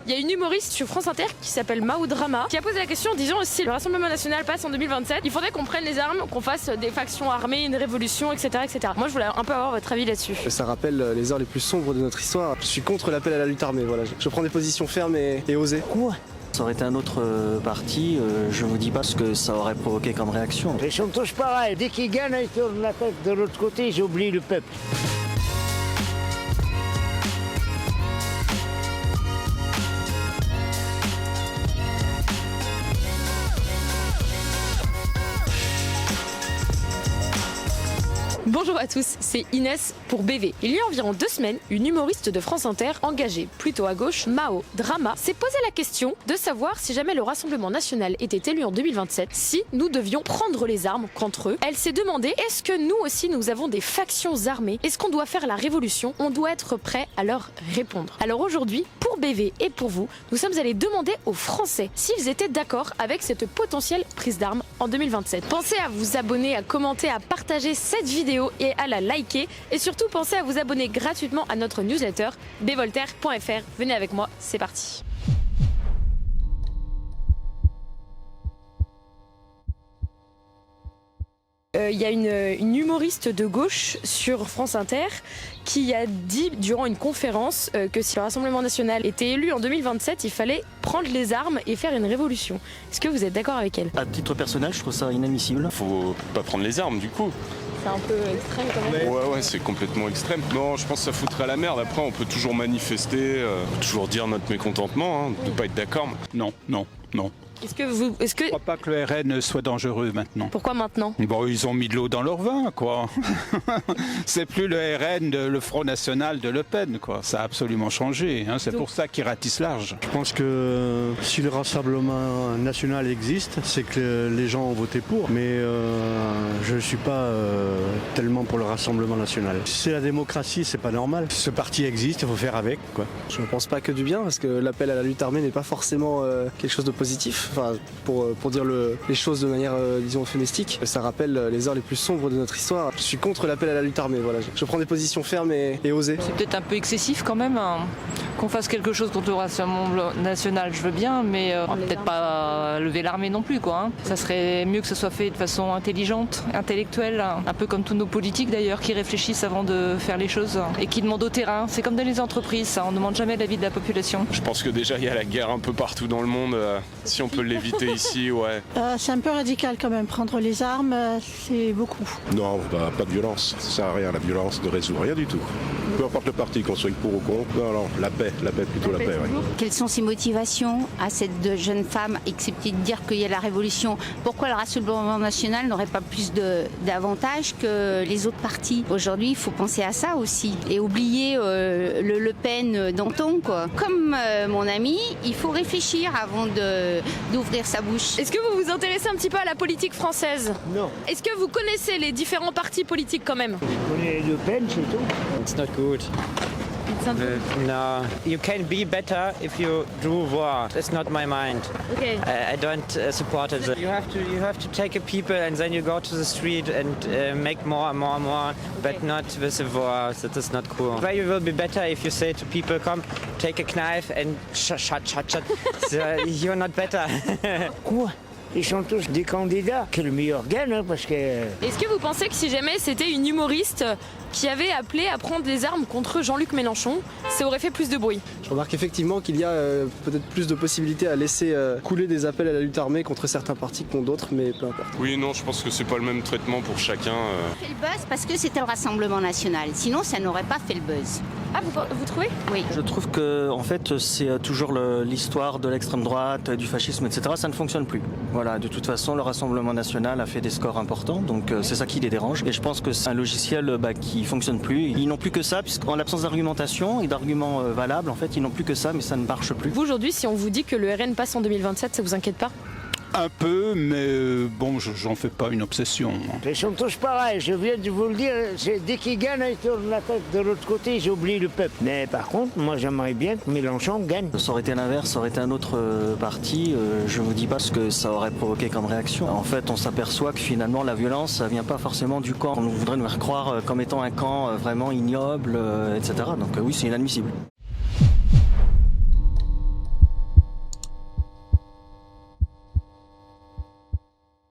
Il y a une humoriste sur France Inter qui s'appelle Mao Drama qui a posé la question en disant si le Rassemblement National passe en 2027, il faudrait qu'on prenne les armes, qu'on fasse des factions armées, une révolution, etc., etc. Moi, je voulais un peu avoir votre avis là-dessus. Ça rappelle les heures les plus sombres de notre histoire. Je suis contre l'appel à la lutte armée, voilà. Je prends des positions fermes et osées. Quoi ? Ça aurait été un autre parti, je vous dis pas ce que ça aurait provoqué comme réaction. Ils sont tous pareils. Dès qu'ils gagnent, ils tournent la tête de l'autre côté, ils oublient le peuple. Bonjour à tous, c'est Inès pour BV. Il y a environ 2 semaines, une humoriste de France Inter, engagée plutôt à gauche, Mao Drama, s'est posé la question de savoir si jamais le Rassemblement National était élu en 2027, si nous devions prendre les armes contre eux. Elle s'est demandé, est-ce que nous aussi nous avons des factions armées? Est-ce qu'on doit faire la révolution? On doit être prêt à leur répondre. Alors aujourd'hui, pour BV et pour vous, nous sommes allés demander aux Français s'ils étaient d'accord avec cette potentielle prise d'armes en 2027. Pensez à vous abonner, à commenter, à partager cette vidéo et à la liker. Et surtout, pensez à vous abonner gratuitement à notre newsletter bvoltaire.fr. Venez avec moi, c'est parti. Il y a une humoriste de gauche sur France Inter qui a dit durant une conférence que si le Rassemblement National était élu en 2027, il fallait prendre les armes et faire une révolution. Est-ce que vous êtes d'accord avec elle? À titre personnel, je trouve ça inadmissible. Faut pas prendre les armes du coup. C'est un peu extrême quand même. Ouais, c'est complètement extrême. Non, je pense que ça foutrait la merde. Après, on peut toujours manifester, toujours dire notre mécontentement, hein, de pas être d'accord. Non. Est-ce que Je crois pas que le RN soit dangereux maintenant. Pourquoi maintenant? Bon, ils ont mis de l'eau dans leur vin, quoi. C'est plus le RN, le Front National de Le Pen, quoi. Ça a absolument changé. Hein. C'est pour ça qu'ils ratissent large. Je pense que si le Rassemblement National existe, c'est que les gens ont voté pour. Mais je ne suis pas tellement pour le Rassemblement National. C'est la démocratie, c'est pas normal. Ce parti existe, il faut faire avec, quoi. Je ne pense pas que du bien, parce que l'appel à la lutte armée n'est pas forcément quelque chose de positif. Enfin, pour dire les choses de manière, disons, euphémistique. Ça rappelle les heures les plus sombres de notre histoire. Je suis contre l'appel à la lutte armée, voilà. Je prends des positions fermes et osées. C'est peut-être un peu excessif quand même, hein, qu'on fasse quelque chose contre le Rassemblement National, je veux bien, mais on va peut-être pas lever l'armée non plus, quoi. Hein. Ça serait mieux que ça soit fait de façon intelligente, intellectuelle, un peu comme tous nos politiques d'ailleurs, qui réfléchissent avant de faire les choses et qui demandent au terrain. C'est comme dans les entreprises, ça, on ne demande jamais l'avis de la population. Je pense que déjà, il y a la guerre un peu partout dans le monde. Si on peut l'éviter ici, ouais. C'est un peu radical quand même. Prendre les armes, c'est beaucoup. Non, pas de violence. Ça sert à rien, la violence ne résout rien du tout. Peu importe le parti, qu'on soit pour ou contre. Non, la paix, plutôt la paix. Oui. Quelles sont ses motivations à cette jeune femme, excepté de dire qu'il y a la révolution? Pourquoi le Rassemblement National n'aurait pas plus d'avantages que les autres partis? Aujourd'hui, il faut penser à ça aussi. Et oublier Le Pen d'antan, quoi. Comme mon ami, il faut réfléchir avant d'ouvrir sa bouche. Est-ce que vous vous intéressez un petit peu à la politique française? Non. Est-ce que vous connaissez les différents partis politiques quand même? Je connais Le Pen, c'est tout. It's not good. No, you can be better if you do war. That's not my mind. Okay. I don't support it. You have to take a people and then you go to the street and make more, but not with a war. That is not cool. Why you will be better if you say to people, come, take a knife and shut. So you're not better. Quoi? Ils sont tous des candidats. Que le meilleur gagne, hein, parce que... Est-ce que vous pensez que si jamais c'était une humoriste qui avait appelé à prendre les armes contre Jean-Luc Mélenchon, ça aurait fait plus de bruit? Je remarque effectivement qu'il y a peut-être plus de possibilités à laisser couler des appels à la lutte armée contre certains partis que contre d'autres, mais peu importe. Oui, non, je pense que c'est pas le même traitement pour chacun. Ça fait le buzz parce que c'était le Rassemblement National. Sinon, ça n'aurait pas fait le buzz. Ah, vous trouvez? Oui. Je trouve que en fait, c'est toujours l'histoire de l'extrême droite, du fascisme, etc. Ça ne fonctionne plus. Voilà, de toute façon, le Rassemblement National a fait des scores importants, donc c'est ça qui les dérange. Et je pense que c'est un logiciel qui fonctionne plus. Ils n'ont plus que ça, puisqu'en l'absence d'argumentation et d'arguments valables, en fait, ils n'ont plus que ça, mais ça ne marche plus. Vous, aujourd'hui, si on vous dit que le RN passe en 2027, ça vous inquiète pas? Un peu, mais bon, j'en fais pas une obsession. Ils sont tous pareils, je viens de vous le dire. Dès qu'ils gagnent, ils tournent la tête de l'autre côté, ils oublient le peuple. Mais par contre, moi j'aimerais bien que Mélenchon gagne. Ça aurait été l'inverse, ça aurait été un autre parti. Je vous dis pas ce que ça aurait provoqué comme réaction. En fait, on s'aperçoit que finalement la violence, ça vient pas forcément du camp. On voudrait nous faire croire comme étant un camp vraiment ignoble, etc. Donc oui, c'est inadmissible.